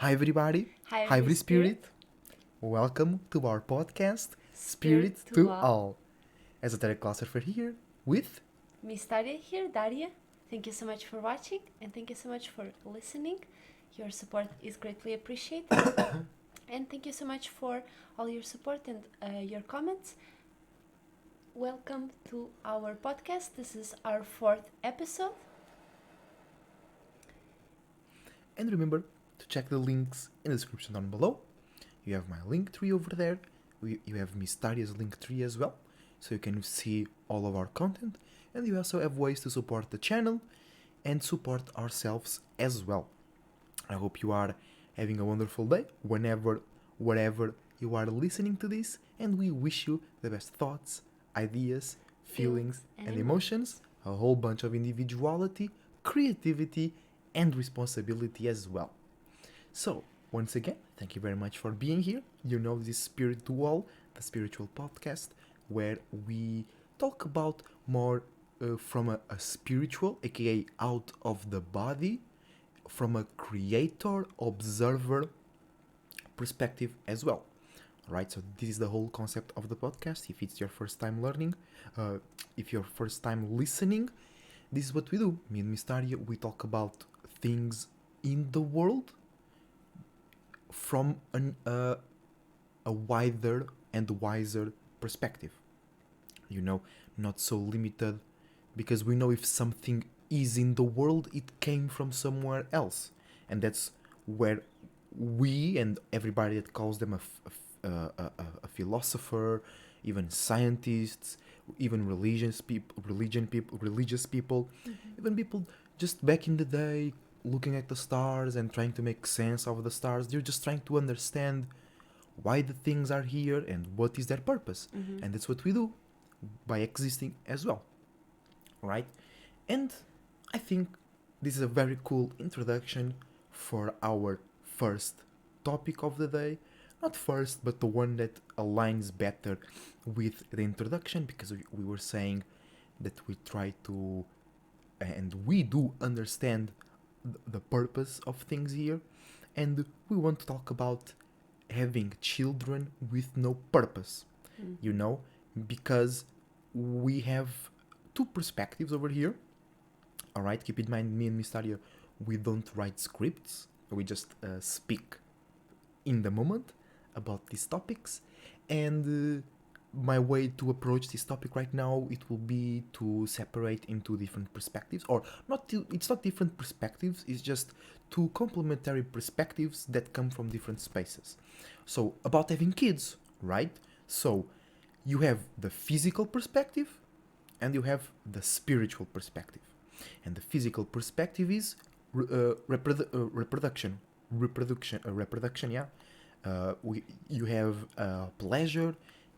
Hi everybody, Hi, hi every Spirit. spirit. Welcome to our podcast, Spirit Spirit to to all. All. Esoteric philosopher here with Miss Daria here, Daria. Thank you so much for watching and thank you so much for listening. Your support is greatly appreciated. And thank you so much for all your support and your comments. Welcome to our podcast. This is our 4th episode. and remember to check the links in the description down below. You have my LinkTree over there. You have Miss Daria's LinkTree as well, so you can see all of our content. And you also have ways to support the channel and support ourselves as well. I hope you are having a wonderful day wherever you are listening to this, and we wish you the best thoughts, ideas, feelings, and emotions, a whole bunch of individuality, creativity, and responsibility as well. So, once again, thank you very much for being here. You know, this is Spirit to All, the spiritual podcast, where we talk about more from a spiritual, aka out of the body, from a creator observer perspective as well. Right, so this is the whole concept of the podcast. If it's your first time learning, if your first time listening, this is what we do. Me and Mysteria, we talk about things in the world from a wider and wiser perspective. You know, not so limited, because we know if something is in the world, it came from somewhere else, and that's where we and everybody that calls them a philosopher, even scientists, even religious people, even people just back in the day looking at the stars and trying to make sense of the stars. They're just trying to understand why the things are here and what is their purpose. And that's what we do by existing as well, right? And I think this is a very cool introduction for our first topic of the day. Not first, but the one that aligns better with the introduction, because we were saying that we try to, and we do understand the purpose of things here, and we want to talk about having children with no purpose, you know, because we have two perspectives over here. All right, keep in mind, me and Mysterio, we don't write scripts, we just speak in the moment about these topics. And my way to approach this topic right now, it will be to separate into different perspectives, or it's not different perspectives, it's just two complementary perspectives that come from different spaces. So about having kids, right? So you have the physical perspective and you have the spiritual perspective. And the physical perspective is reproduction. Reproduction, yeah. You have pleasure,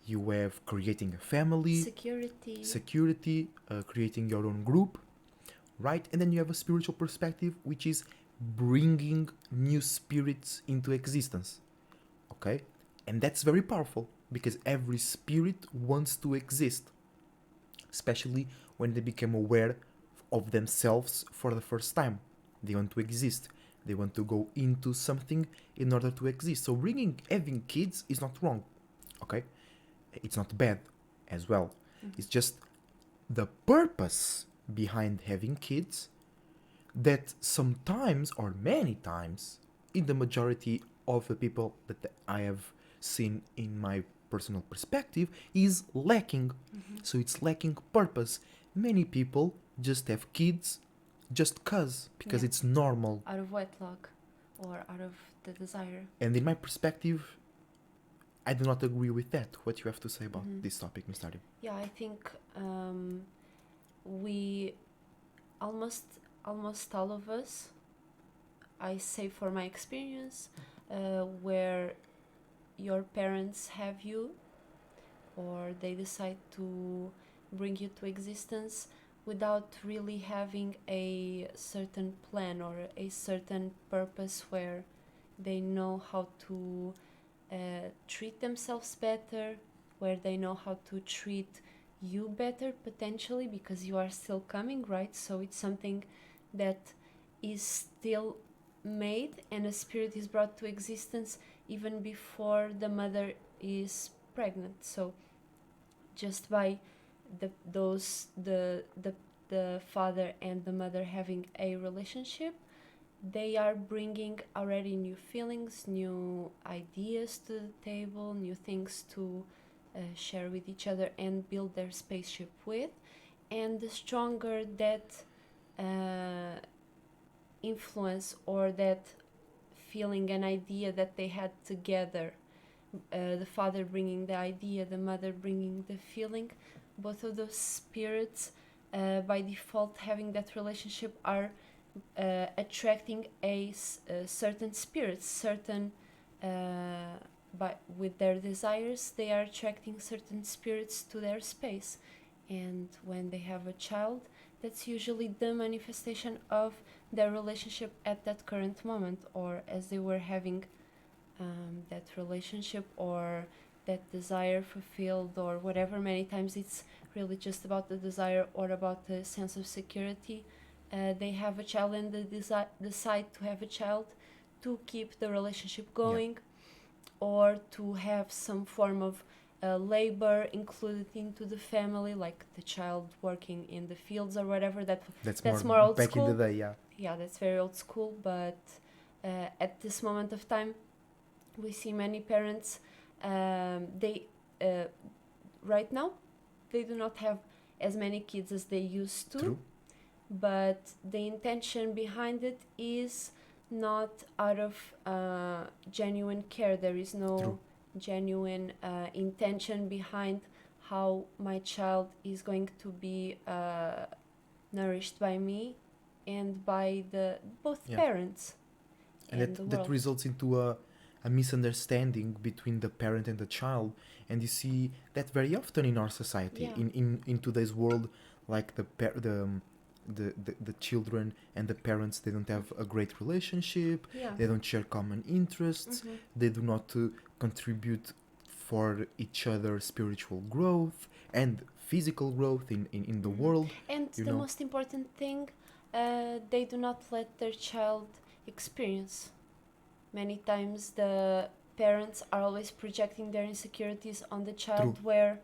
you have creating a family, security, creating your own group, right? And then you have a spiritual perspective, which is bringing new spirits into existence, okay? And that's very powerful, because every spirit wants to exist, especially when they become aware of themselves for the first time. They want to exist. They want to go into something in order to exist. So having kids is not wrong, okay? It's not bad as well. It's just the purpose behind having kids that sometimes, or many times, in the majority of the people that I have seen in my personal perspective, is lacking. So it's lacking purpose. Many people just have kids just because Yeah. it's normal. Out of wedlock or out of the desire. And in my perspective, I do not agree with that. What you have to say about this topic, Mr. Adim? Yeah, I think we almost all of us, I say for my experience, where your parents have you or they decide to bring you to existence without really having a certain plan or a certain purpose, where they know how to treat themselves better, where they know how to treat you better potentially, because you are still coming, right? So it's something that is still made and a spirit is brought to existence even before the mother is pregnant. So just by the father and the mother having a relationship, they are bringing already new feelings, new ideas to the table, new things to share with each other and build their spaceship with. And the stronger that influence or that feeling and idea that they had together, the father bringing the idea, the mother bringing the feeling, both of those spirits by default having that relationship are attracting certain spirits, certain with their desires they are attracting certain spirits to their space. And when they have a child, that's usually the manifestation of their relationship at that current moment, or as they were having that relationship or that desire fulfilled or whatever. Many times it's really just about the desire or about the sense of security. They have a child and they decide to have a child to keep the relationship going, or to have some form of labor included into the family, like the child working in the fields or whatever. That's more old back school. in the day, Yeah, that's very old school. But at this moment of time, we see many parents. They right now they do not have as many kids as they used to. True. But the intention behind it is not out of genuine care. There is no True. genuine intention behind how my child is going to be nourished by me and by the both parents and and the that world. results into a misunderstanding between the parent and the child, and you see that very often in our society. In today's world, like the children and the parents, they don't have a great relationship. They don't share common interests. They do not contribute for each other spiritual growth and physical growth in the world. And the most important thing, they do not let their child experience. Many times the parents are always projecting their insecurities on the child. True. Where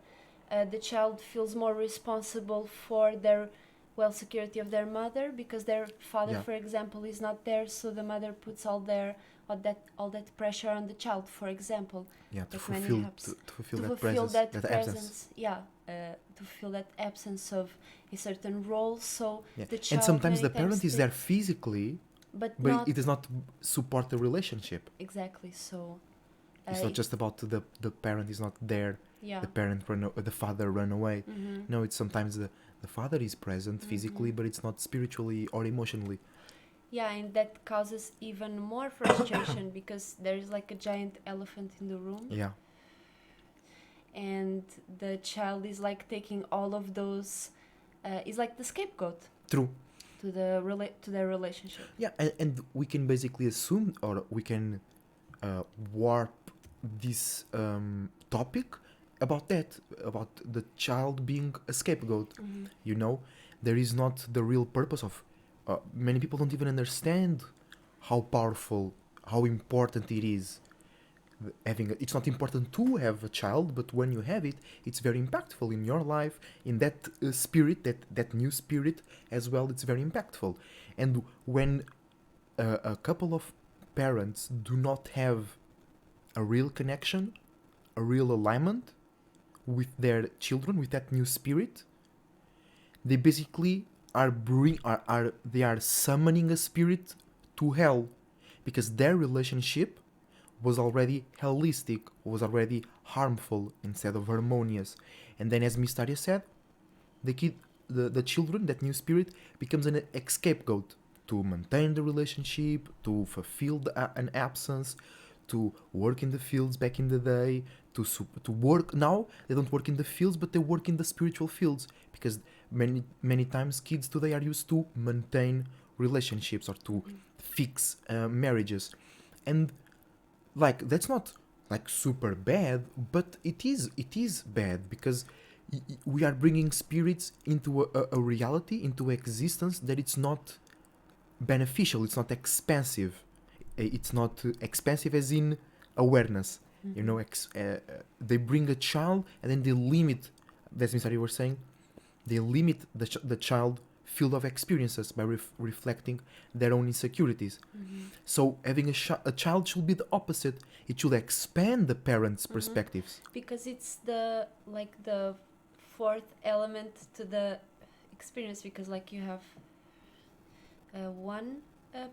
the child feels more responsible for their security of their mother, because their father, for example, is not there, so the mother puts all that pressure on the child, for example. To fulfill that absence. To fulfill that absence of a certain role. So the child, and sometimes the parent is there physically, but it does not support the relationship. Exactly. So it's not just about the parent is not there. The father run away. No, it's sometimes the father is present physically, but it's not spiritually or emotionally. Yeah, and that causes even more frustration because there is like a giant elephant in the room. Yeah. And the child is like taking all of those, is like the scapegoat. True. To their relationship. Yeah, and we can basically assume, or we can warp this topic about the child being a scapegoat. There is not the real purpose of many people don't even understand how powerful, how important it is it's not important to have a child, but when you have it, it's very impactful in your life, in that spirit, that new spirit as well. It's very impactful. And when a couple of parents do not have a real connection, a real alignment with their children, with that new spirit, they basically are summoning a spirit to hell, because their relationship was already hellistic, was already harmful instead of harmonious. And then, as Mystaria said, the children, that new spirit, becomes an scapegoat to maintain the relationship, to fulfill an absence, to work in the fields back in the day, to work. Now they don't work in the fields, but they work in the spiritual fields, because many times kids today are used to maintain relationships or to fix marriages. And like, that's not like super bad, but it is bad, because we are bringing spirits into a reality, into existence that it's not beneficial, it's not expansive. it's not expensive as in awareness. You know, they bring a child and then they limit. That's what you were saying. They limit the child field of experiences by reflecting their own insecurities. So having a child should be the opposite. It should expand the parents' perspectives. Because it's the fourth element to the experience, because like you have one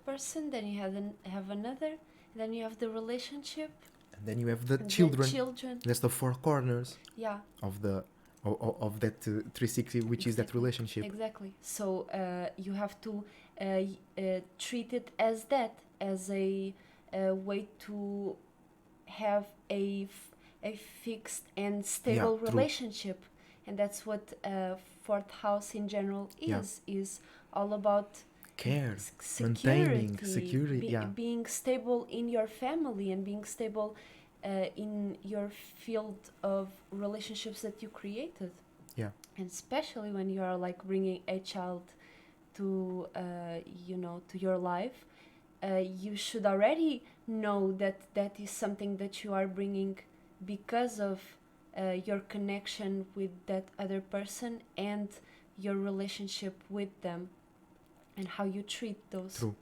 person, then you have another, then you have the relationship, And then you have the and children. the children. That's the four corners Yeah, of the of that 360, which is that Exactly. relationship. Exactly. So you have to treat it as that, as a way to have a fixed and stable true. relationship, and that's what fourth house in general Yeah. is all about. Care, Security, maintaining security. being stable in your family and being stable in your field of relationships that you created. Yeah. And especially when you are like bringing a child to to your life, you should already know that is something that you are bringing because of your connection with that other person and your relationship with them and how you treat those. True.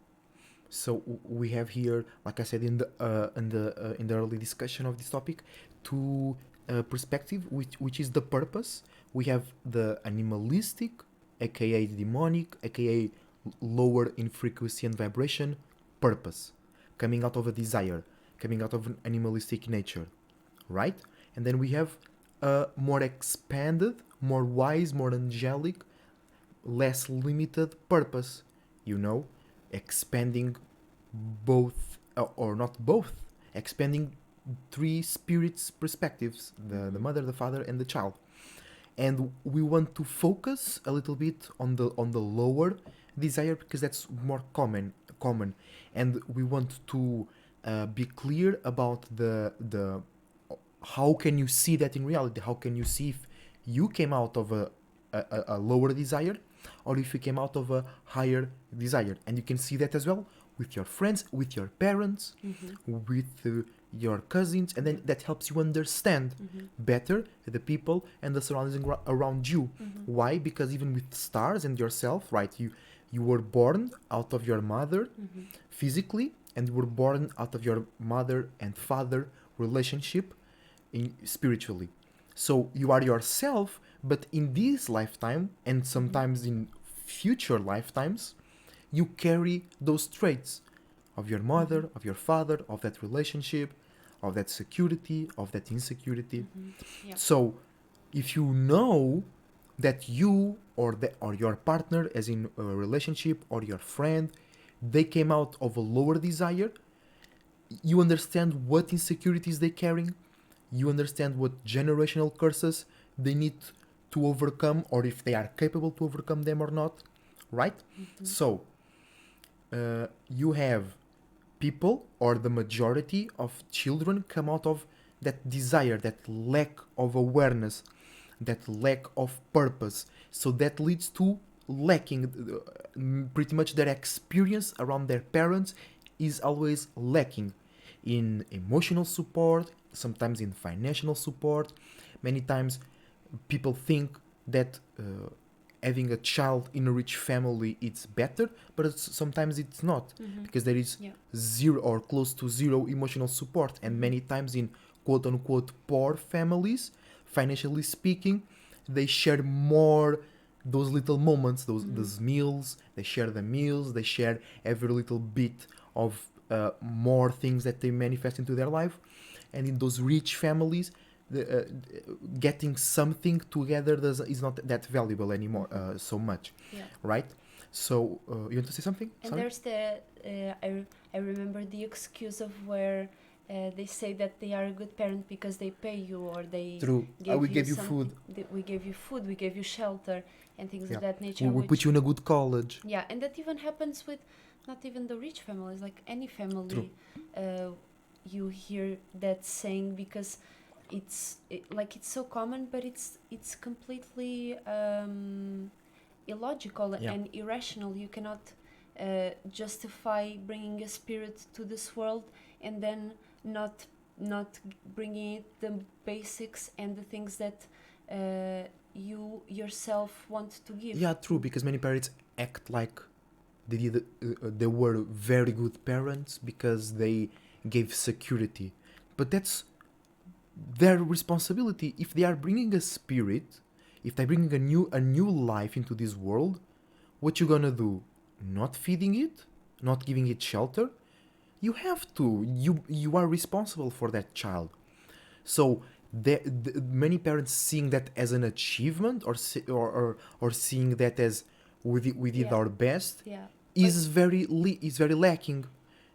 So we have here, like I said in the early discussion of this topic, two perspective, which is the purpose. We have the animalistic, aka demonic, aka lower in frequency and vibration purpose, coming out of a desire, coming out of an animalistic nature, right? And then we have a more expanded, more wise, more angelic, less limited purpose, expanding both, or not both, expanding three spirits perspectives, the mother, the father, and the child. And we want to focus a little bit on the lower desire because that's more common, and we want to be clear about the how can you see that in reality. How can you see if you came out of a lower desire or if you came out of a higher desire? And you can see that as well with your friends, with your parents, with your cousins, and then that helps you understand better the people and the surroundings around you. Why? Because even with stars and yourself, right, you were born out of your mother physically, and you were born out of your mother and father relationship spiritually. So you are yourself, but in this lifetime and sometimes in future lifetimes, you carry those traits of your mother, of your father, of that relationship, of that security, of that insecurity. Yeah. So if you know that you or your partner, as in a relationship, or your friend, they came out of a lower desire, you understand what insecurities they're carrying, you understand what generational curses they need to overcome, or if they are capable to overcome them or not, right? So you have people, or the majority of children, come out of that desire, that lack of awareness, that lack of purpose. So that leads to lacking. Pretty much their experience around their parents is always lacking in emotional support, sometimes in financial support. Many times people think that having a child in a rich family it's better, but sometimes it's not, because there is zero or close to zero emotional support. And many times in quote unquote poor families, financially speaking, they share more those little moments, those meals. They share the meals, they share every little bit of more things that they manifest into their life. And in those rich families, getting something together is not that valuable anymore, so much, right? So you want to say something? And Sorry? there's the I remember the excuse of where they say that they are a good parent because they pay you, or they True. We gave you food. We gave you food, we gave you shelter, and things of that nature. We put you in a good college. Yeah, and that even happens with not even the rich families, like any family. You hear that saying because it's so common, but it's completely illogical and irrational. You cannot justify bringing a spirit to this world and then not bringing it the basics and the things that you yourself want to give. Yeah, true, because many parents act like they were very good parents because they gave security, but that's their responsibility. If they are bringing a spirit, if they're bringing a new life into this world, what you gonna do? Not feeding it, not giving it shelter? You have to. You are responsible for that child. So many parents seeing that as an achievement, or seeing that as we did Yeah. our best, Yeah. is very lacking,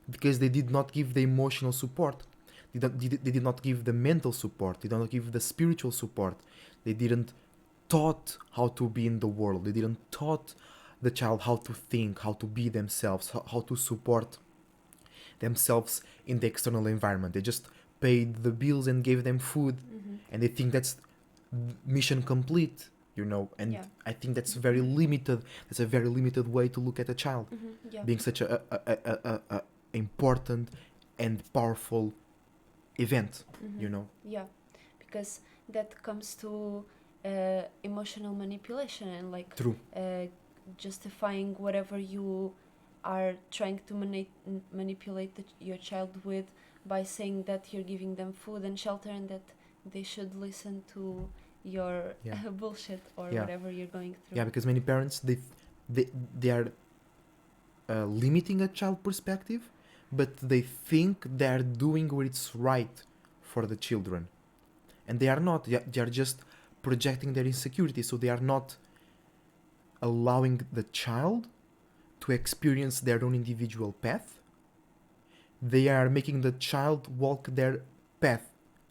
because they did not give the emotional support. They did not give the mental support. They did not give the spiritual support. They didn't taught how to be in the world. They didn't taught the child how to think, how to be themselves, how to support themselves in the external environment. They just paid the bills and gave them food, and they think that's mission complete, and Yeah. I think that's very limited. That's a very limited way to look at a child, Yeah. being such a important and powerful event. Yeah, because that comes to emotional manipulation and like True. justifying whatever you are trying to manipulate your child with by saying that you're giving them food and shelter and that they should listen to your bullshit or Yeah. whatever you're going through. Yeah, because many parents they are limiting a child perspective, but they think they are doing what it's right for the children, and they are not. They are just projecting their insecurity, so they are not allowing the child to experience their own individual path. They are making the child walk their path,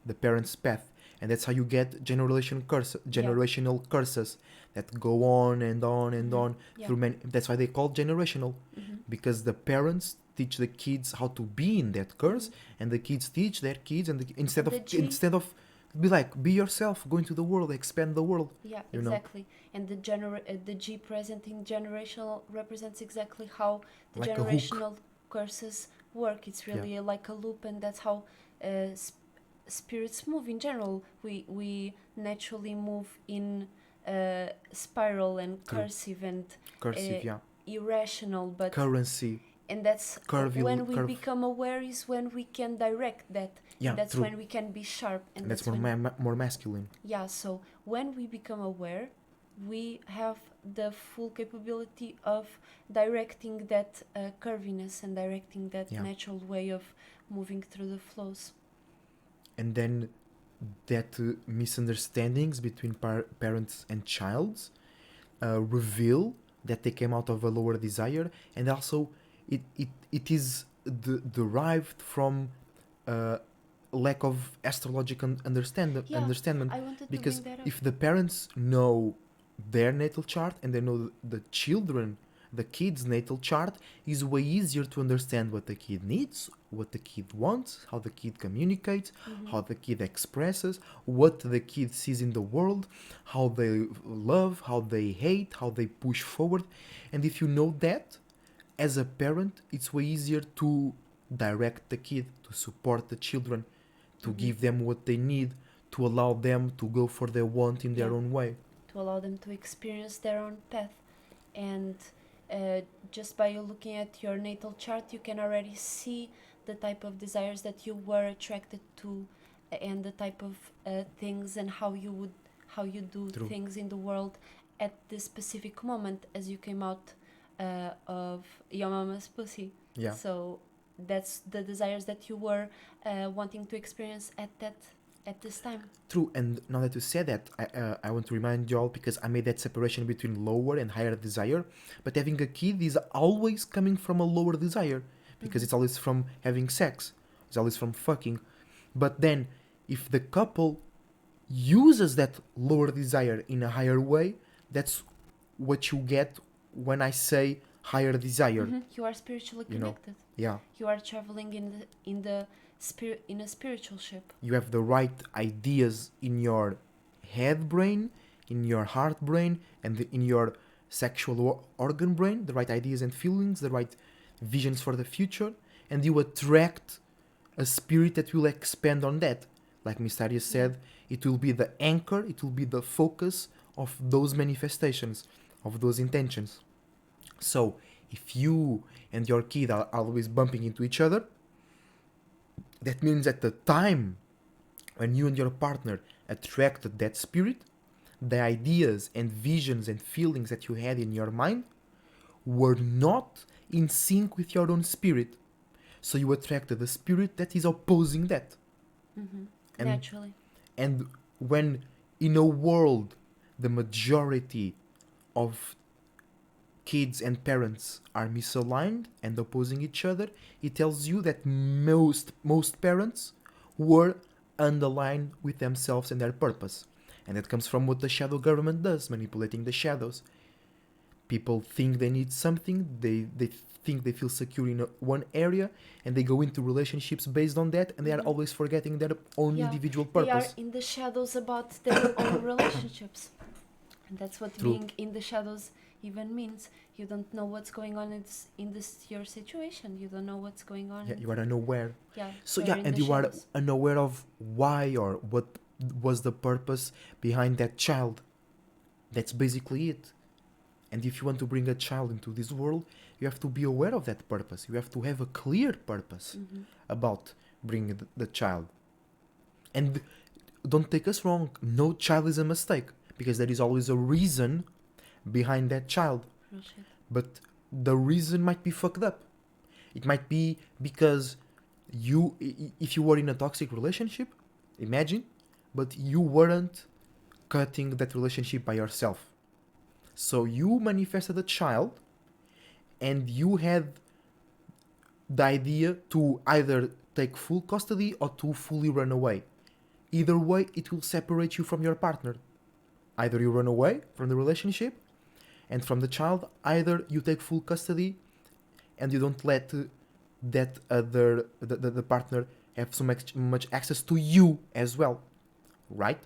the parents' path, and that's how you get generational curses that go on and on and on through many. That's why they call generational, because the parents teach the kids how to be in that curse, and the kids teach their kids, and instead of be yourself, go into the world, expand the world. Yeah, exactly. And the G present in generational represents exactly how the Like generational curses work. It's really like a loop, and that's how spirits move in general. We naturally move in spiral and cursive and irrational, but currency. And that's when we become aware is when we can direct that. Yeah, and that's true. when we can be sharp. And that's more masculine. Yeah, so when we become aware, we have the full capability of directing that curviness and directing that natural way of moving through the flows. And then that misunderstandings between parents and childs reveal that they came out of a lower desire, and also it is derived from lack of astrological understanding. I wanted Because to bring that up. if the parents know their natal chart and they know the kid's natal chart, is way easier to understand what the kid needs, what the kid wants, how the kid communicates, how the kid expresses, what the kid sees in the world, how they love, how they hate, how they push forward. And if you know that, as a parent, it's way easier to direct the kid, to support the children, to give them what they need, to allow them to go for their want in their own way. To allow them to experience their own path. And just by looking at your natal chart, you can already see the type of desires that you were attracted to, and the type of things and how you do True. things in the world at this specific moment as you came out of your mama's pussy. Yeah. So that's the desires that you were wanting to experience at this time. True, and now that you said that, I want to remind you all, because I made that separation between lower and higher desire, but having a kid is always coming from a lower desire, because it's always from having sex, it's always from fucking. But then, if the couple uses that lower desire in a higher way, that's what you get when I say higher desire. You are spiritually connected. Yeah. You are traveling in a spiritual ship. You have the right ideas in your head brain, in your heart brain, and in your sexual organ brain, the right ideas and feelings, the right visions for the future, and you attract a spirit that will expand on that. Like Mysterious said, it will be the anchor, it will be the focus of those manifestations, of those intentions. So, if you and your kid are always bumping into each other, that means at the time when you and your partner attracted that spirit, the ideas and visions and feelings that you had in your mind were not in sync with your own spirit. So you attracted a spirit that is opposing that. Mm-hmm. And, Naturally. and when in a world the majority of kids and parents are misaligned and opposing each other, it tells you that most parents were unaligned with themselves and their purpose. And that comes from what the shadow government does, manipulating the shadows. People think they need something, they think they feel secure in one area, and they go into relationships based on that, and they are always forgetting their own individual They are purpose. in the shadows about their own relationships. And that's what True. being in the shadows even means. You don't know what's going on in this your situation. You don't know what's going on. Yeah, you are unaware. Yeah. So you're yeah, in and the you shadows. are unaware of why or what was the purpose behind that child. That's basically it. And if you want to bring a child into this world, you have to be aware of that purpose. You have to have a clear purpose about bringing the child. And don't take us wrong, no child is a mistake, because there is always a reason behind that child. Real shit. But the reason might be fucked up. It might be because if you were in a toxic relationship, imagine, but you weren't cutting that relationship by yourself. So you manifested a child, and you had the idea to either take full custody or to fully run away. Either way, it will separate you from your partner. Either you run away from the relationship and from the child, either you take full custody and you don't let that other the partner have so much access to you as well, right?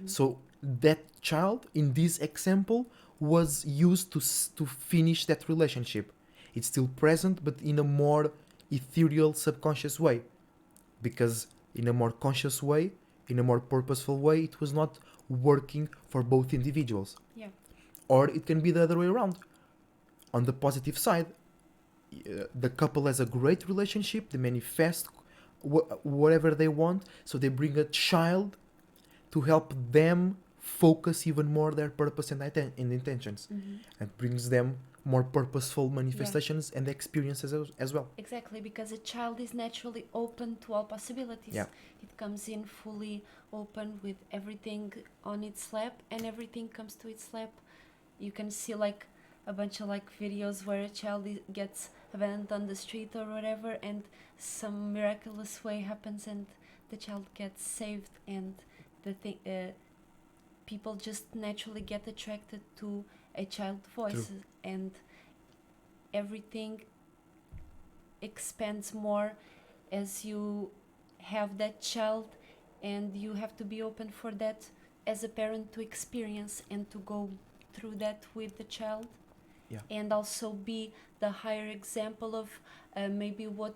So that child in this example was used to finish that relationship. It's still present, but in a more ethereal, subconscious way, because in a more conscious way, in a more purposeful way, it was not working for both individuals. Yeah. Or it can be the other way around. On the positive side, the couple has a great relationship, they manifest whatever they want, so they bring a child to help them focus even more their purpose and intentions. It brings them more purposeful manifestations and experiences as well. Exactly, because a child is naturally open to all possibilities. Yeah. It comes in fully open with everything on its lap, and everything comes to its lap. You can see like a bunch of like videos where a child gets abandoned on the street or whatever, and some miraculous way happens, and the child gets saved, and the thing. People just naturally get attracted to a child's voice. True. And everything expands more as you have that child, and you have to be open for that as a parent to experience and to go through that with the child. Yeah. And also be the higher example of maybe what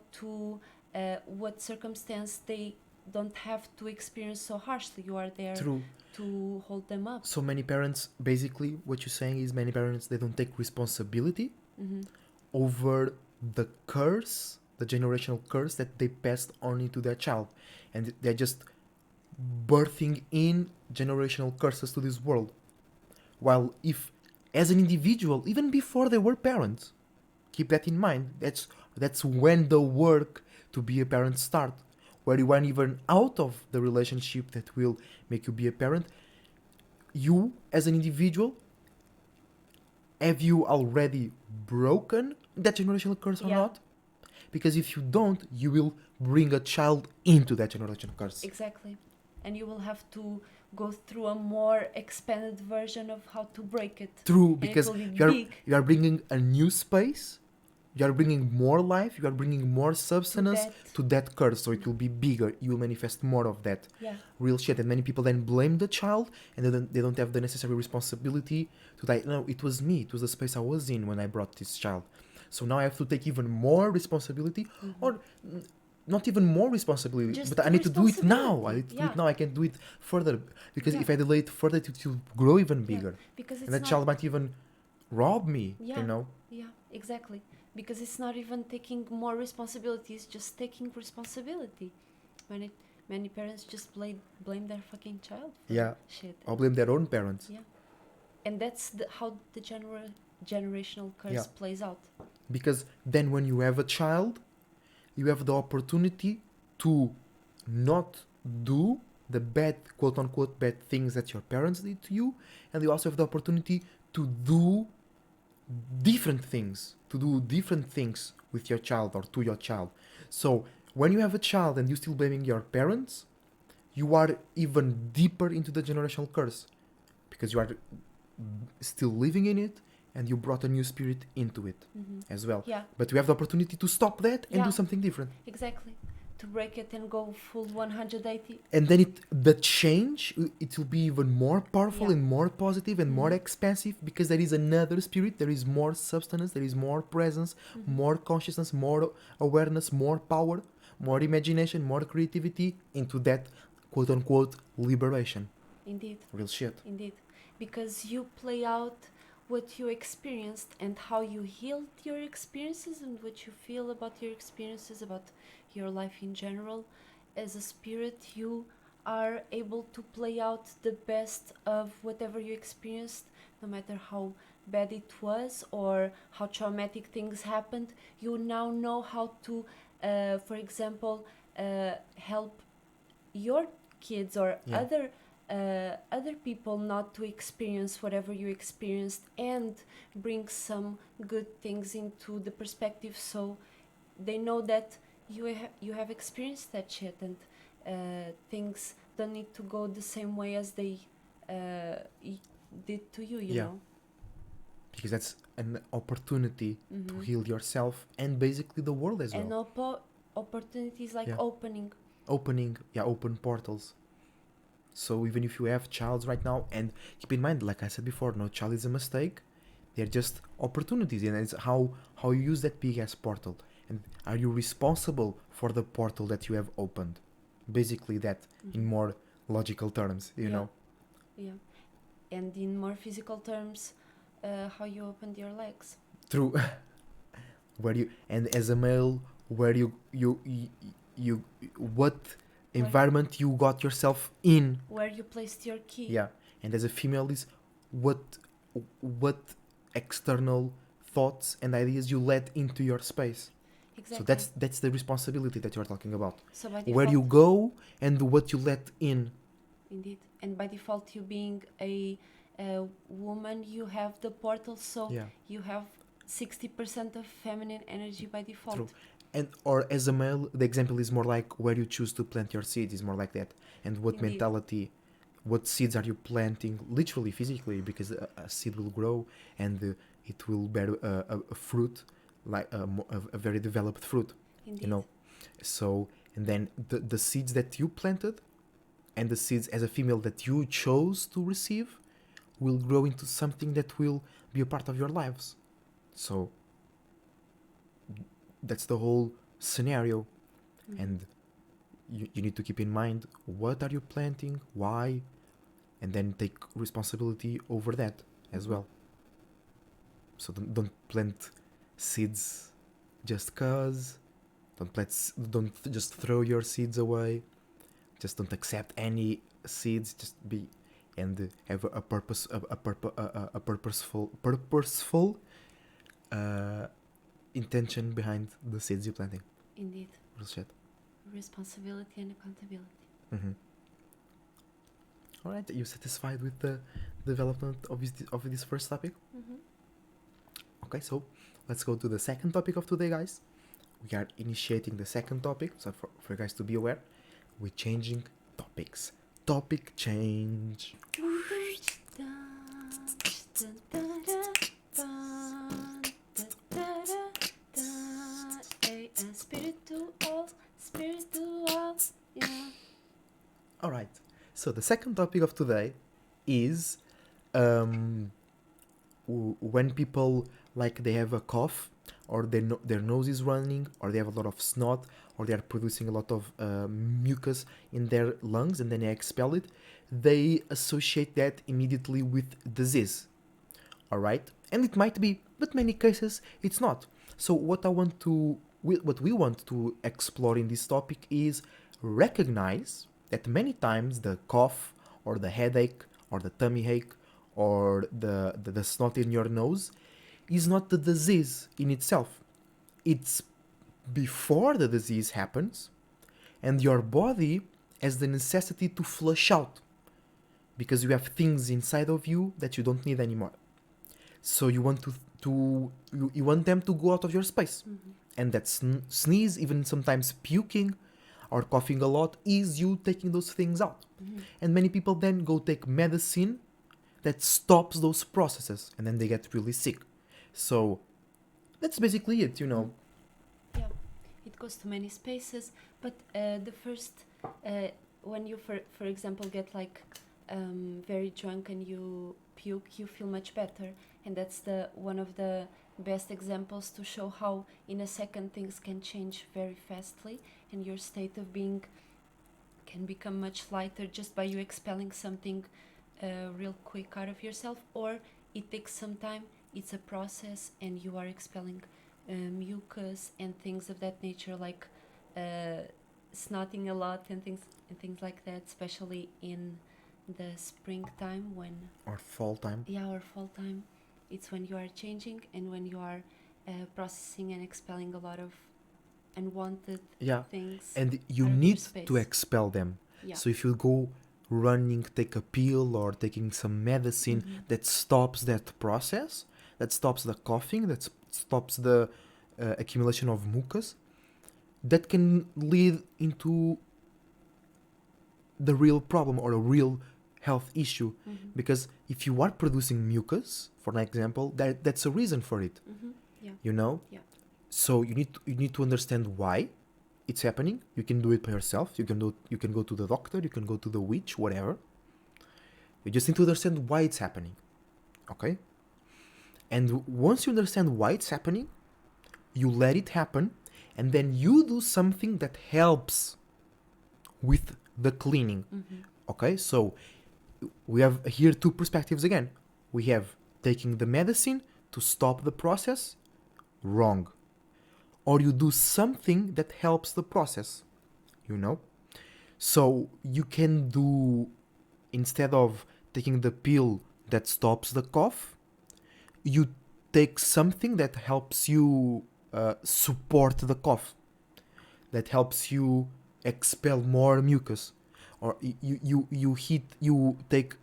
circumstance they don't have to experience so harshly. You are there True. to hold them up. So many parents, basically what you're saying is many parents, they don't take responsibility over the curse, the generational curse that they passed on into their child, and they're just birthing in generational curses to this world. While if as an individual, even before they were parents, keep that in mind, that's when the work to be a parent start, where you aren't even out of the relationship that will make you be a parent. You as an individual, have you already broken that generational curse or not? Because if you don't, you will bring a child into that generational curse. Exactly. And you will have to go through a more expanded version of how to break it. True, because you you are bringing a new space You are bringing more life, you are bringing more substance to that curse, so it will be bigger. You will manifest more of that real shit. And many people then blame the child, and they don't have the necessary responsibility to like, no, it was me, it was the space I was in when I brought this child. So now I have to take even more responsibility, or not even more responsibility, Just but I need to do it now. I responsibility, need to do it now. I can't do it further, because if I delay it further, it will grow even bigger. Because And that child might even rob me, you know? Yeah, exactly. Because it's not even taking more responsibility, it's just taking responsibility. Many parents just blame their fucking child for shit. Or blame their own parents. Yeah. And that's how the generational curse plays out. Because then when you have a child, you have the opportunity to not do the bad, quote-unquote, bad things that your parents did to you, and you also have the opportunity to do different things with your child or to your child. So when you have a child and you're still blaming your parents, you are even deeper into the generational curse, because you are still living in it, and you brought a new spirit into it as well. Yeah. But you have the opportunity to stop that and do something different. Exactly. To break it and go full 180. And then the change, it will be even more powerful and more positive and more expansive, because there is another spirit, there is more substance, there is more presence, more consciousness, more awareness, more power, more imagination, more creativity into that quote-unquote liberation. Indeed. Real shit. Indeed. Because you play out what you experienced and how you healed your experiences and what you feel about your experiences, about your life in general. As a spirit, you are able to play out the best of whatever you experienced, no matter how bad it was or how traumatic things happened. You now know how to, for example, help your kids or other people not to experience whatever you experienced, and bring some good things into the perspective, so they know that you have experienced that shit, and things don't need to go the same way as they did to you, you know? Because that's an opportunity to heal yourself and basically the world as well. And opportunities like open portals. So even if you have child right now, and keep in mind, like I said before, no child is a mistake. They're just opportunities, and it's how you use that big ass portal. And are you responsible for the portal that you have opened? Basically that, in more logical terms, you know? Yeah. And in more physical terms, how you opened your legs. True. And as a male, where you what environment you got yourself in, where you placed your key. Yeah. And as a female is what external thoughts and ideas you let into your space. Exactly. So that's the responsibility that you're talking about. So by default, where you go and what you let in. Indeed. And by default, you being a woman, you have the portal, so you have 60% of feminine energy by default. True. And or as a male, the example is more like where you choose to plant your seeds is more like that. And what mentality, what seeds are you planting, literally, physically, because a seed will grow and it will bear a fruit, like a very developed fruit. Indeed. You know. So, and then the seeds that you planted and the seeds as a female that you chose to receive will grow into something that will be a part of your lives. So that's the whole scenario. And you need to keep in mind, what are you planting, why, and then take responsibility over that as well. So don't plant seeds just cause. Don't just throw your seeds away. Just don't accept any seeds. Just be and have a purposeful intention behind the seeds you're planting. Indeed. Real shit. Responsibility and accountability. All right, are you satisfied with the development of this first topic? Okay, so let's go to the second topic of today, guys. We are initiating the second topic, so for you guys to be aware, we're changing topics. Topic change. All right. So the second topic of today is um, when people like they have a cough or their nose is running or they have a lot of snot or they are producing a lot of mucus in their lungs and then they expel it, they associate that immediately with disease. All right, and it might be, but many cases it's not. So what we want to explore in this topic is recognize that many times the cough or the headache or the tummy ache or the snot in your nose is not the disease in itself. It's before the disease happens and your body has the necessity to flush out because you have things inside of you that you don't need anymore. So you want you want them to go out of your space. Mm-hmm. And that sneeze, even sometimes puking or coughing a lot, is you taking those things out. Mm-hmm. And many people then go take medicine that stops those processes and then they get really sick. So that's basically it, you know. Yeah, it goes to many spaces, but the first, when you, for example, get like very drunk and you puke, you feel much better, and that's the one of the best examples to show how in a second things can change very fastly, and your state of being can become much lighter just by you expelling something real quick out of yourself, or it takes some time. It's a process, and you are expelling mucus and things of that nature, like snotting a lot and things like that, especially in the springtime Or fall time. or fall time. It's when you are changing and when you are processing and expelling a lot of unwanted things. And you out of your need space. to expel them. Yeah. So if you go running, take a pill or taking some medicine that stops that process, that stops the coughing, that stops the accumulation of mucus, that can lead into the real problem or a real health issue. Because if you are producing mucus, for an example, that's a reason for it. Yeah. You know? Yeah. So you need to understand why it's happening. You can do it by yourself. You can go to the doctor, you can go to the witch, whatever. You just need to understand why it's happening. Okay? And once you understand why it's happening, you let it happen, and then you do something that helps with the cleaning. Okay? So we have here two perspectives again. We have taking the medicine to stop the process, wrong. Or you do something that helps the process, you know? So you can do, instead of taking the pill that stops the cough, you take something that helps you support the cough, that helps you expel more mucus. Or you take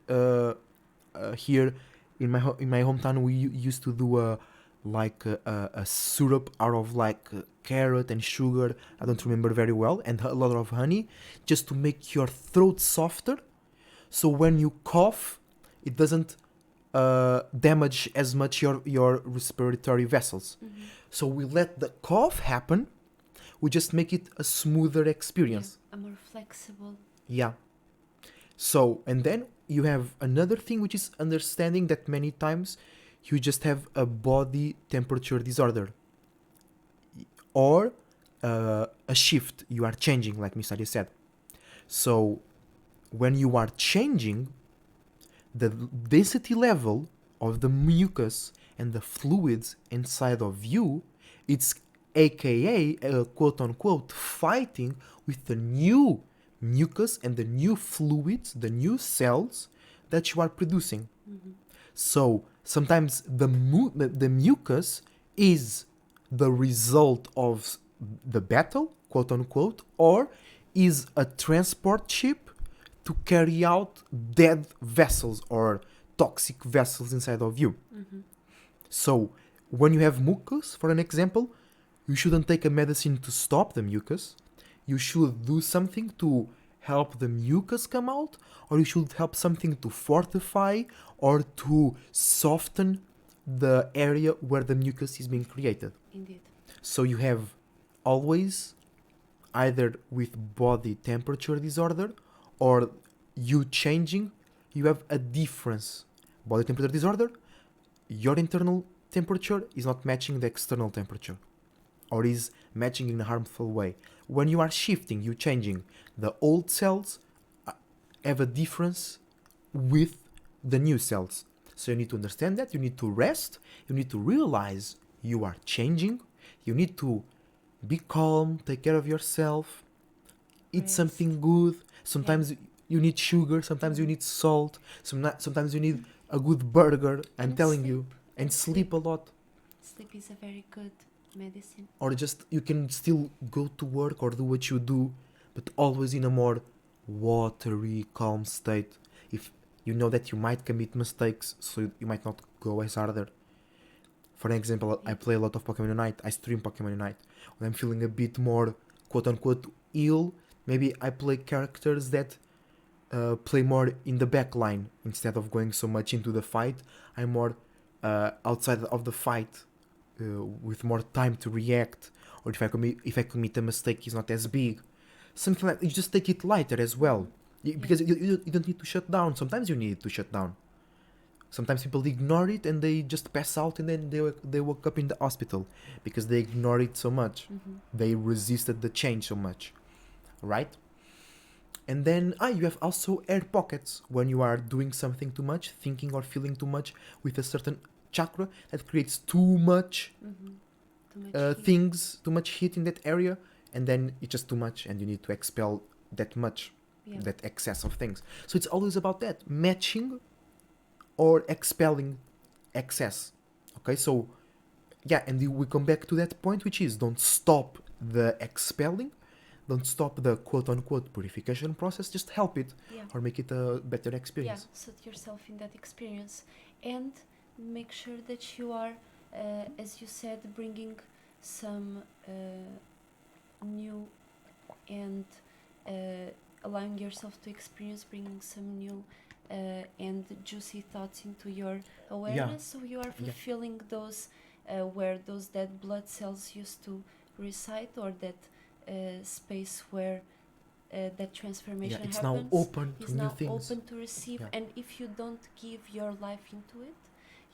here in my hometown we used to do a syrup out of carrot and sugar. I don't remember very well, and a lot of honey, just to make your throat softer. So when you cough, it doesn't damage as much your respiratory vessels. So we let the cough happen. We just make it a smoother experience. Yeah, a more flexible. Yeah. So, and then you have another thing, which is understanding that many times you just have a body temperature disorder or a shift. You are changing, like Miss Aria said. So when you are changing, the density level of the mucus and the fluids inside of you, it's aka quote unquote fighting with the new mucus and the new fluids, the new cells that you are producing. So sometimes the mucus is the result of the battle, quote unquote, or is a transport ship to carry out dead vessels or toxic vessels inside of you. So when you have mucus, for an example, you shouldn't take a medicine to stop the mucus. You should do something to help the mucus come out, or you should help something to fortify or to soften the area where the mucus is being created. Indeed. So you have always either with body temperature disorder or you changing, you have a difference. Body temperature disorder, your internal temperature is not matching the external temperature, or is matching in a harmful way. When you are shifting, you changing, the old cells have a difference with the new cells. So you need to understand that, you need to rest, you need to realize you are changing, you need to be calm, take care of yourself, eat Rest. something good. Sometimes you need sugar, sometimes you Mhm. need salt, sometimes you need a good burger, I'm And telling you, sleep. and sleep a lot. Sleep is a very good medicine. Or just you can still go to work or do what you do, but always in a more watery, calm state. If you know that you might commit mistakes, so you might not go as harder. For example, I Yeah. play a lot of Pokemon Unite. I stream Pokemon Unite. When I'm feeling a bit more quote unquote ill, maybe I play characters that play more in the back line instead of going so much into the fight. I'm more outside of the fight, with more time to react. Or if I commit a mistake, it's not as big. Something like you just take it lighter as well. Because you don't need to shut down. Sometimes you need to shut down. Sometimes people ignore it and they just pass out and then they woke up in the hospital because they ignore it so much. Mm-hmm. They resisted the change so much, right? And then you have also air pockets when you are doing something too much, thinking or feeling too much with a certain chakra that creates too much Mm-hmm. Too much heat. things, too much heat in that area, and then it's just too much and you need to expel that much, Yeah. that excess of things. So it's always about that, matching or expelling excess. Okay, so yeah, and we come back to that point, which is don't stop the expelling, don't stop the quote unquote purification process, just help it Yeah. or make it a better Yeah. experience. Put yourself in that experience, and make sure that you are, as you said, bringing some new and allowing yourself to experience, bringing some new and juicy thoughts into your awareness, so you are fulfilling those where those dead blood cells used to reside, or that space where that transformation It's happens now open is to new now things. open to receive. And if you don't give your life into it,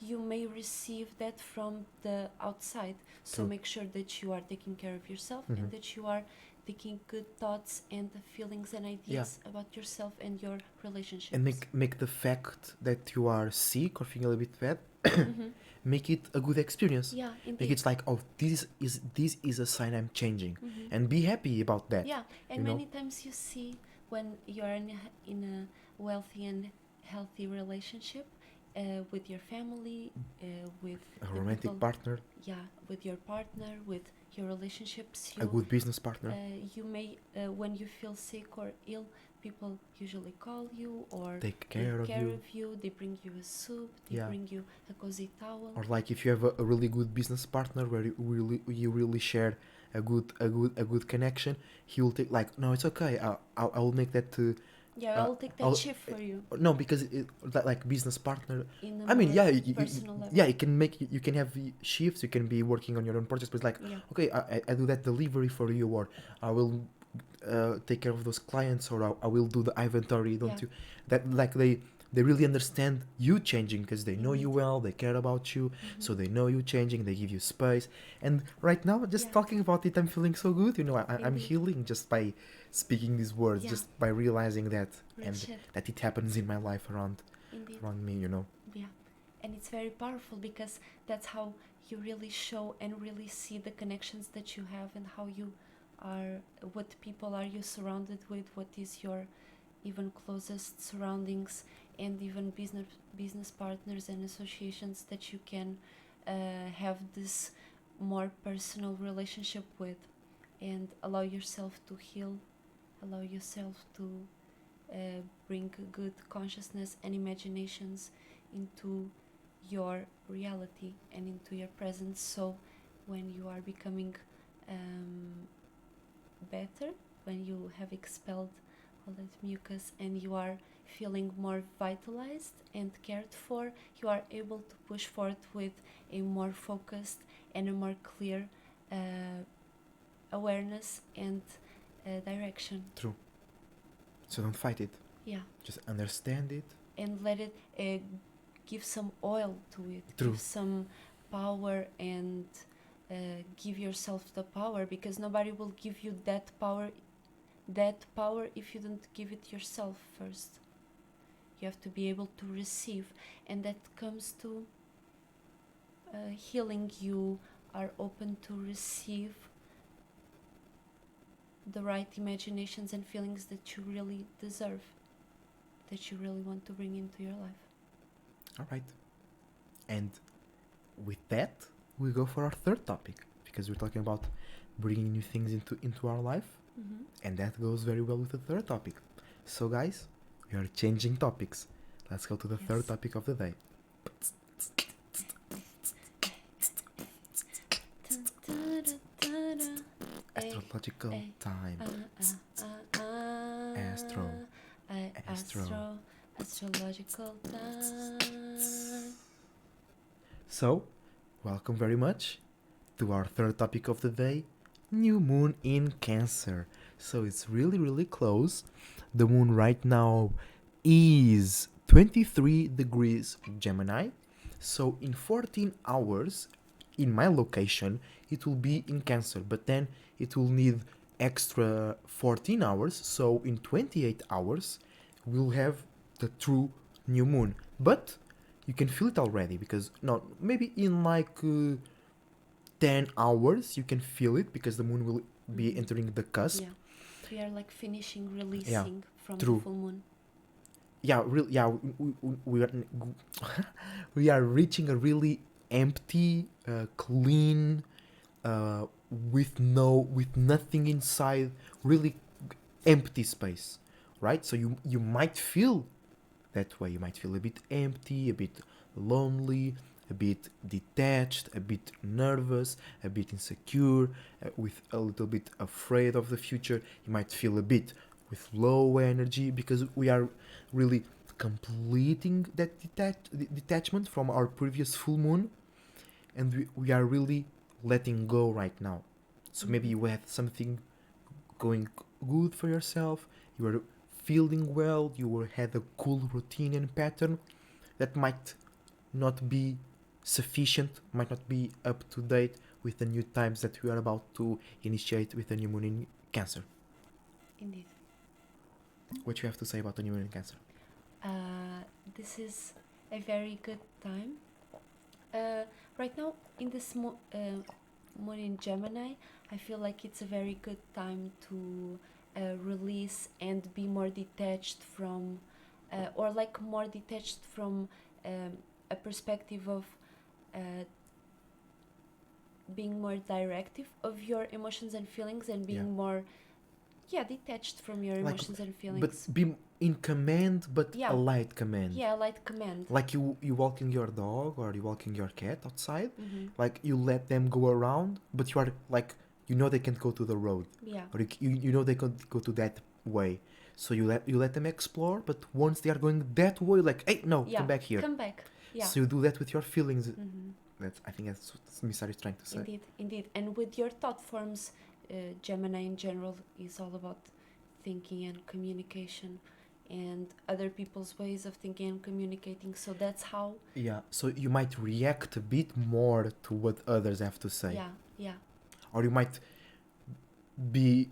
you may receive that from the outside. So True. make sure that you are taking care of yourself, Mhm. and that you are taking good thoughts and feelings and ideas about yourself and your relationships. And make the fact that you are sick or feeling a bit bad, make it a good experience. Yeah, indeed. Make it like, oh, this is a sign I'm changing, and be happy about that. Yeah, and you know? many times you see when you are in a wealthy and healthy relationship with your family, with A the romantic people, partner, yeah, with your partner, with your relationships, a good business partner. you may when you feel sick or ill, people usually call you or Take care of you. They bring you a soup, they Yeah. bring you a cozy towel. Or like if you have a really good business partner where you really share a good connection, he will take like, no, it's okay. I will make that. Yeah, I'll take that shift for you. No, because like business partner. In a I mean, more yeah, personal level. yeah, you can have shifts. You can be working on your own projects, but it's like, Yeah. okay, I do that delivery for you, or I will take care of those clients, or I will do the inventory. Don't you? That like they really understand you changing because they know you well, they care about you, so they know you changing, they give you space. And right now, just talking about it, I'm feeling so good. You know, I'm healing just by speaking these words, just by realizing that and that it happens in my life around me. You know. Yeah, and it's very powerful because that's how you really show and really see the connections that you have, and how you are, what people are you surrounded with, what is your even closest surroundings, and even business partners and associations that you can have this more personal relationship with, and allow yourself to heal, allow yourself to bring good consciousness and imaginations into your reality and into your presence. So when you are becoming better, when you have expelled all that mucus and you are feeling more vitalized and cared for, you are able to push forth with a more focused and a more clear awareness and direction. True. So don't fight it. Yeah. Just understand it. And let it give some oil to it. True. Give some power and give yourself the power, because nobody will give you that power if you don't give it yourself first. You have to be able to receive, and that comes to healing. You are open to receive the right imaginations and feelings that you really deserve, that you really want to bring into your life. All right. And with that, we go for our third topic, because we're talking about bringing new things into our life, and that goes very well with the third topic. So guys, we are changing topics. Let's go to the third topic of the day. Astrological time. Astrological time. So, welcome very much to our third topic of the day, new moon in Cancer. So it's really close. The moon right now is 23 degrees Gemini. So in 14 hours, in my location, it will be in Cancer, but then it will need extra 14 hours. So in 28 hours, we'll have the true new moon. But you can feel it already, because maybe in like 10 hours you can feel it, because the moon will be entering the cusp. Yeah, we are like finishing releasing from true. the full moon. We are reaching a really empty, clean, with nothing inside, really empty space, right? So you might feel that way. You might feel a bit empty, a bit lonely, a bit detached, a bit nervous, a bit insecure, with a little bit afraid of the future. You might feel a bit with low energy, because we are really completing that detachment from our previous full moon, and we are really letting go right now. So maybe you have something going good for yourself, you are feeling well, you had a cool routine and pattern that might not be sufficient, might not be up to date with the new times that we are about to initiate with the new moon in Cancer. Indeed. What you have to say about the new moon in Cancer? This is a very good time. Right now, in this moon in Gemini, I feel like it's a very good time to release and be more detached from, more detached from a perspective of being more directive of your emotions and feelings, and being more detached from your emotions and feelings. But be in command, but a light command. Yeah, a light command. Like you walking your dog or you walking your cat outside, like you let them go around, but you are like, they can't go to the road. Yeah. Or they can't go to that way. So you let them explore, but once they are going that way, like, hey, no, come back here. Come back. Yeah. So you do that with your feelings. I think that's what Missari is trying to say. Indeed. And with your thought forms, Gemini in general is all about thinking and communication, and other people's ways of thinking and communicating. So that's how. Yeah. So you might react a bit more to what others have to say. Yeah. Or you might be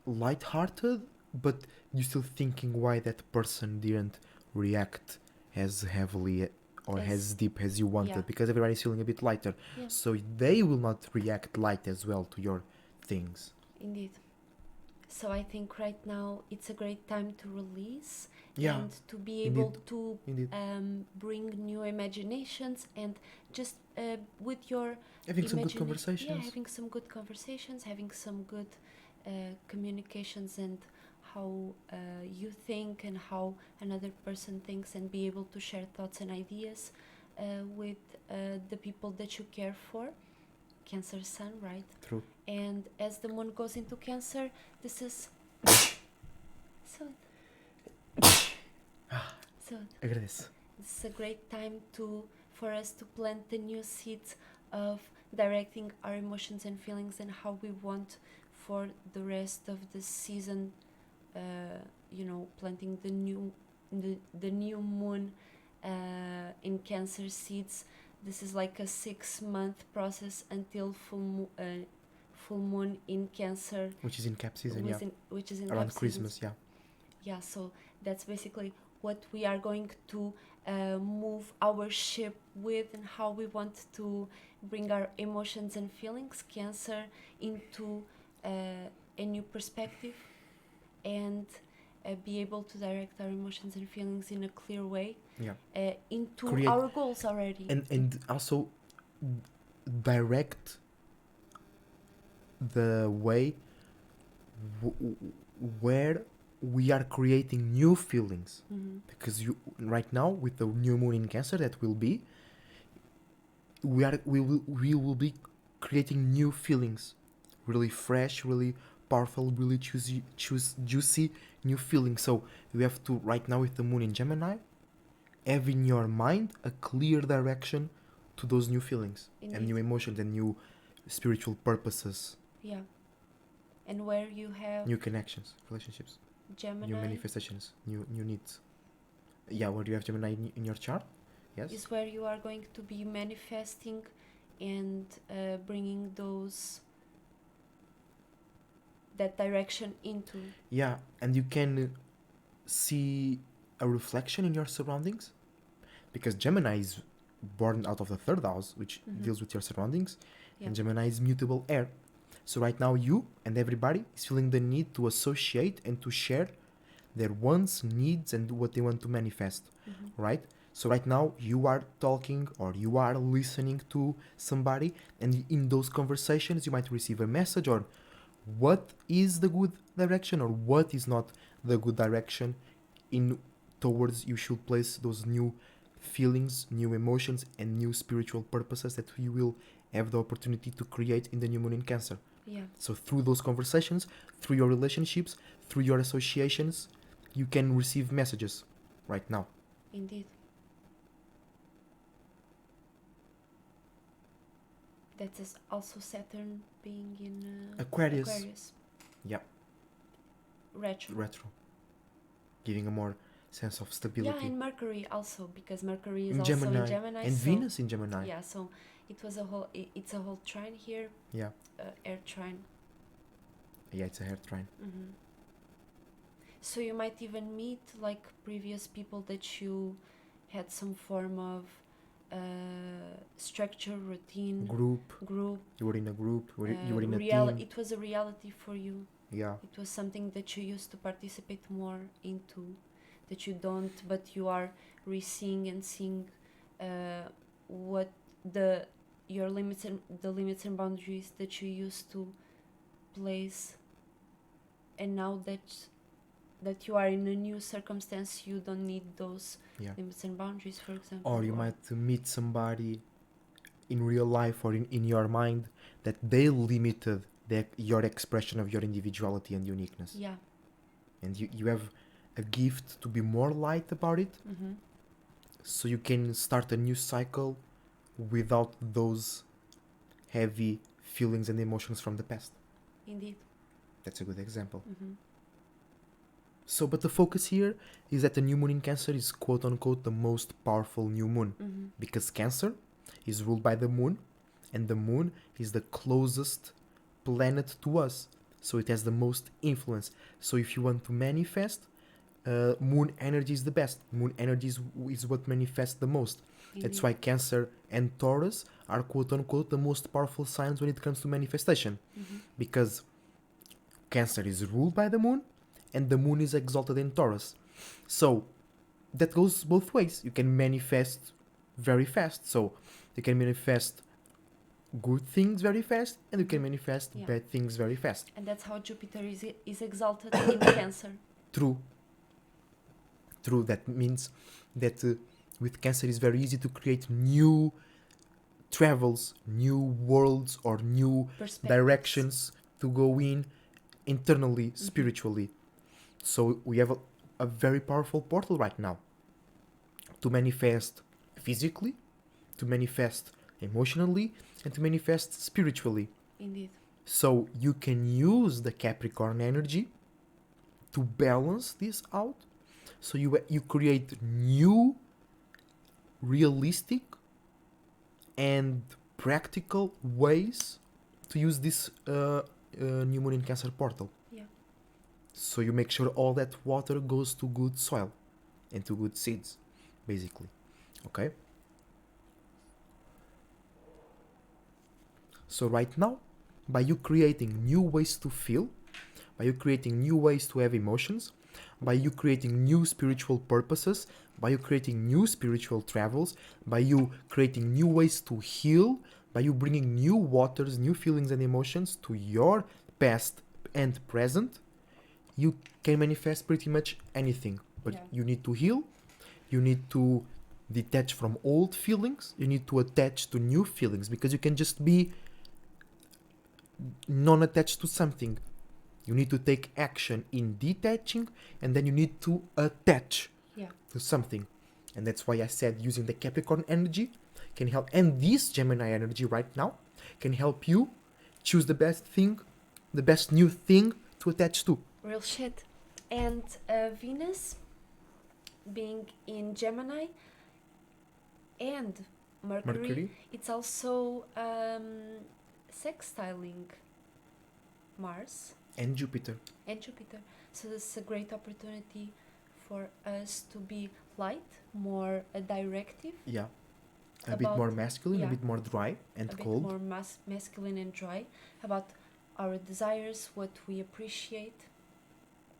lighthearted, but you're still thinking why that person didn't react as heavily or as deep as you wanted, because everybody's feeling a bit lighter. Yeah. So they will not react light as well to your things. Indeed. So I think right now it's a great time to release and to be able to bring new imaginations, and just with your having some good conversations. Yeah, having some good conversations, having some good communications, and how you think and how another person thinks, and be able to share thoughts and ideas with the people that you care for. Cancer Sun, right? True. And as the moon goes into Cancer, this is Agradeço. This is a great time for us to plant the new seeds of directing our emotions and feelings, and how we want for the rest of the season planting the new moon in Cancer seeds. This is like a 6-month process until full moon in Cancer, Which is in cap season, yeah. which is in Around cap Christmas, seasons. yeah. Yeah, so that's basically what we are going to move our ship with, and how we want to bring our emotions and feelings, Cancer, into a new perspective, and be able to direct our emotions and feelings in a clear way into our goals already. And also direct the way where we are creating new feelings. Because right now, with the new moon in Cancer that will be, we will be creating new feelings, really fresh, really powerful, really juicy new feelings. So you have to, right now with the moon in Gemini, have in your mind a clear direction to those new feelings. Indeed. And new emotions and new spiritual purposes. Yeah. And where you have new connections, relationships, Gemini, new manifestations, new needs. Yeah, where you have Gemini in your chart, yes, is where you are going to be manifesting and bringing that direction into. Yeah, and you can see a reflection in your surroundings, because Gemini is born out of the third house, which deals with your surroundings, and Gemini is mutable air. So right now you and everybody is feeling the need to associate and to share their wants, needs, and what they want to manifest, right? So right now you are talking or you are listening to somebody, and in those conversations you might receive a message or what is the good direction or what is not the good direction in towards you should place those new feelings, new emotions, and new spiritual purposes that you will have the opportunity to create in the new moon in Cancer. Yeah. So through those conversations, through your relationships, through your associations, you can receive messages right now. Indeed. That is also Saturn being in Aquarius. Yeah. Retro. Giving a more sense of stability. Yeah, and Mercury also, because Mercury is in also Gemini. in Gemini. And Venus in Gemini. Yeah, so it's a whole trine here. Yeah. Air trine. Yeah, it's a hair trine. So you might even meet like previous people that you had some form of structure, routine, group. You were in a group. You were in a team. It was a reality for you. Yeah. It was something that you used to participate more into, that you don't, but you are re-seeing and seeing what your limits and boundaries that you used to place, and now that you are in a new circumstance, you don't need those limits and boundaries, for example. Or you might meet somebody in real life or in your mind that they limited your expression of your individuality and uniqueness. Yeah. And you have a gift to be more light about it, so you can start a new cycle without those heavy feelings and emotions from the past. Indeed. That's a good example. So, but the focus here is that the new moon in Cancer is quote-unquote the most powerful new moon, because Cancer is ruled by the moon, and the moon is the closest planet to us, so it has the most influence. So if you want to manifest, moon energy is the best. Moon energy is what manifests the most. That's why Cancer and Taurus are quote-unquote the most powerful signs when it comes to manifestation, because Cancer is ruled by the moon and the moon is exalted in Taurus. So that goes both ways. You can manifest very fast. So you can manifest good things very fast, and you can manifest bad things very fast. And that's how Jupiter is exalted in Cancer. True. That means that with Cancer it's very easy to create new travels, new worlds, or new directions to go in internally, spiritually. So we have a very powerful portal right now to manifest physically, to manifest emotionally, and to manifest spiritually. Indeed. So you can use the Capricorn energy to balance this out. So you create new, realistic, and practical ways to use this new moon in Cancer portal. Yeah. So you make sure all that water goes to good soil and to good seeds, basically. Okay? So right now, by you creating new ways to feel, by you creating new ways to have emotions, by you creating new spiritual purposes, by you creating new spiritual travels, by you creating new ways to heal, by you bringing new waters, new feelings and emotions to your past and present, you can manifest pretty much anything. But Yeah. you need to heal, you need to detach from old feelings, you need to attach to new feelings, because you can just be non-attached to something. You need to take action in detaching, and then you need to attach Yeah. to something. And that's why I said using the Capricorn energy can help, and this Gemini energy right now can help you choose the best thing, the best new thing to attach to. Real shit. And Venus being in Gemini and Mercury. It's also sextiling Mars And Jupiter. and Jupiter. So this is a great opportunity for us to be light, more directive, Yeah. A bit about- more masculine, yeah. a bit more dry and a cold. bit more masculine and dry, about our desires, what we appreciate.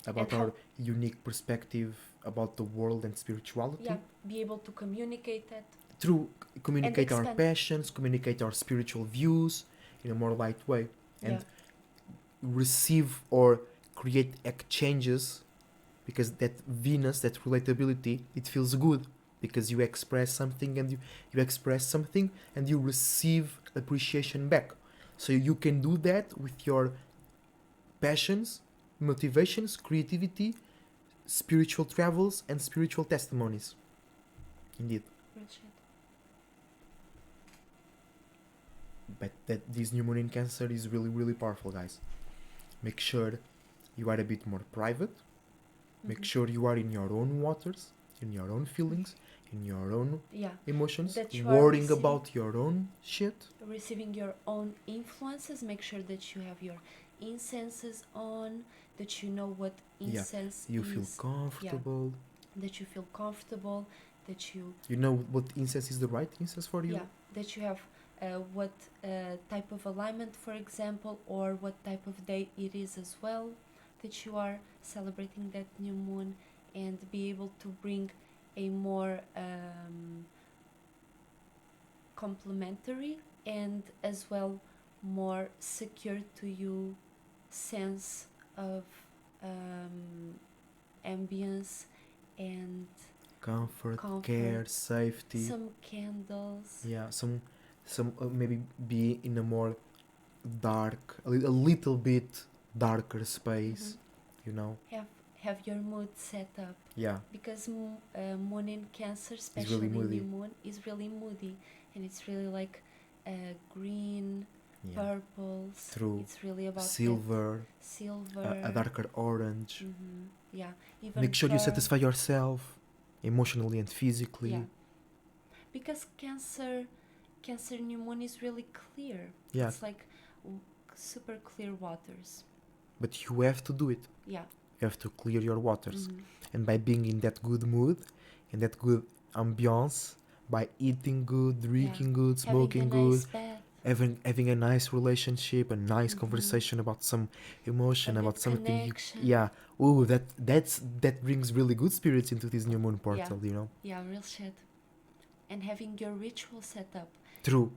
About and our unique perspective about the world and spirituality. Yeah, be able to communicate that. Through communicate our expand. passions, communicate our spiritual views in a more light way, and Yeah. receive or create exchanges, because that Venus, that relatability, it feels good because you express something and you express something and you receive appreciation back. So you can do that with your passions, motivations, creativity, spiritual travels, and spiritual testimonies. Indeed. Real shit. But that this new moon in Cancer is really, really powerful, guys. Make sure you are a bit more private. Make Mhm. sure you are in your own waters, in your own feelings, in your own Yeah, emotions, That you are worrying receiving- about your own shit. receiving your own influences. Make sure that you have your incenses on, that you know what Yeah, incense You is, feel comfortable. that you feel comfortable, that you You know what incense is the right incense for you. yeah, that you have what type of alignment, for example, or what type of day it is as well, that you are celebrating that new moon, and be able to bring a more complementary and as well more secure to you sense of ambience and Comfort, Comfort. care, safety. some candles. Yeah, some maybe be in a more dark, a little bit darker space. You know. Have your mood set up, Yeah. because moon in Cancer, especially really moody. new moon, is really moody, and it's really like green, Yeah. purples. Thru. It's really about that Silver, silver. a darker orange. Yeah, even Make sure you pearl. satisfy yourself emotionally and physically. Yeah, because Cancer new moon is really clear. Yeah. It's like super clear waters. But you have to do it. Yeah. You have to clear your waters. Mhm. And by being in that good mood, in that good ambiance, by eating good, drinking good, smoking Having a good, nice bath. having a nice relationship, a nice Mhm. conversation about some emotion, A about good something. connection. Yeah. Ooh, that brings really good spirits into this new moon portal. You know. Yeah, real shit. And having your ritual set up. True.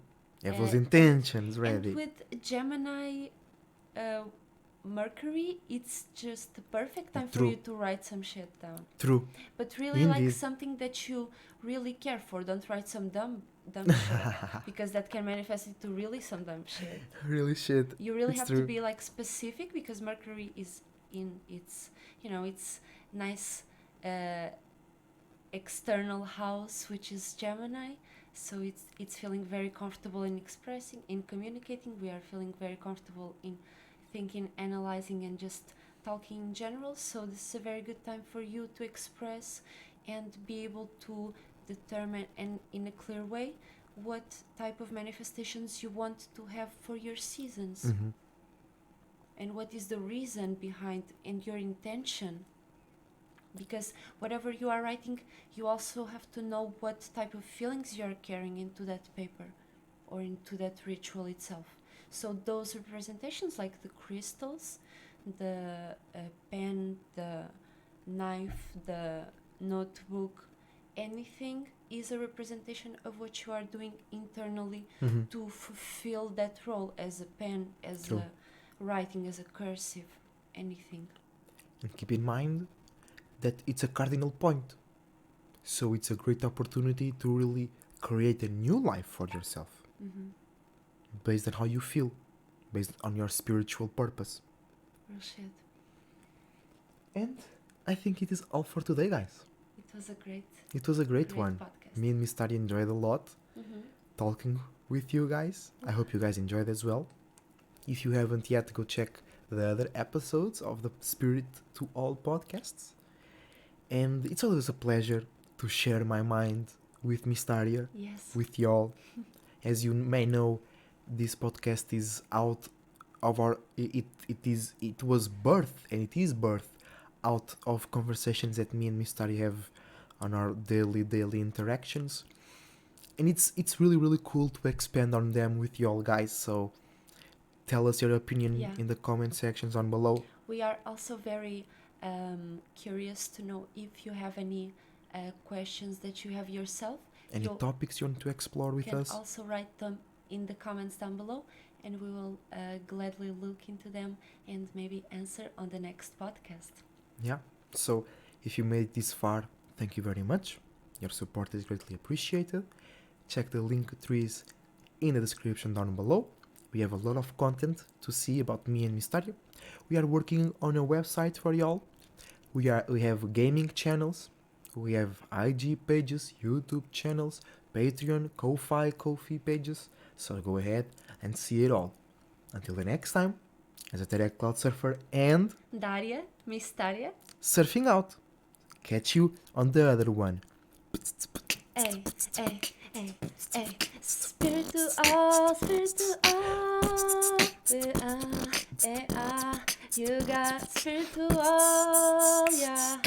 Have those Uh, intentions ready. And with Gemini Mercury, it's just the perfect time for True. you to write some shit down. True. But really like Indeed. something that you really care for. Don't write some dumb shit. Because that can manifest into really some dumb shit. Really shit. You really It's have true. to be like specific, because Mercury is in its, its nice external house, which is Gemini. So it's feeling very comfortable in expressing, in communicating. We are feeling very comfortable in thinking, analyzing, and just talking in general, so this is a very good time for you to express and be able to determine, and in a clear way, what type of manifestations you want to have for your seasons. Mm-hmm. And what is the reason behind and your intention. Because whatever you are writing, you also have to know what type of feelings you are carrying into that paper or into that ritual itself. So those representations, like the crystals, the pen, the knife, the notebook, anything is a representation of what you are doing internally Mm-hmm. to fulfill that role, as a pen, as True. a writing, as a cursive, anything. And keep in mind that it's a cardinal point. So it's a great opportunity to really create a new life for yourself Mm-hmm. based on how you feel, based on your spiritual purpose. Real shit. And I think it is all for today, guys. It was a great, It was a great one. podcast. Me and Mistari enjoyed a lot Mm-hmm. talking with you guys. I hope you guys enjoyed as well. If you haven't yet, go check the other episodes of the Spirit to All podcasts. And it's always a pleasure to share my mind with Mistaria, Yes. with y'all. As you may know, this podcast is out of our it was birthed, and it is birthed out of conversations that me and Mistari have on our daily interactions. And it's really cool to expand on them with y'all guys. So tell us your opinion Yeah. in the comment sections on below. We are also very curious to know if you have any questions that you have yourself. Any You topics you want to explore with can us? also write them in the comments down below, and we will gladly look into them and maybe answer on the next podcast. Yeah. So if you made it this far, thank you very much. Your support is greatly appreciated. Check the LinkTrees in the description down below. We have a lot of content to see about me and Mistario. We are working on a website for y'all. We have gaming channels. We have IG pages, YouTube channels, Patreon, Ko-fi pages. So go ahead and see it all. Until the next time, Esoteric Cloud Surfer and Daria, Miss Daria. surfing out. Catch you on the other one. Hey, hey, hey, hey. Spiritual, you got spiritual, yeah.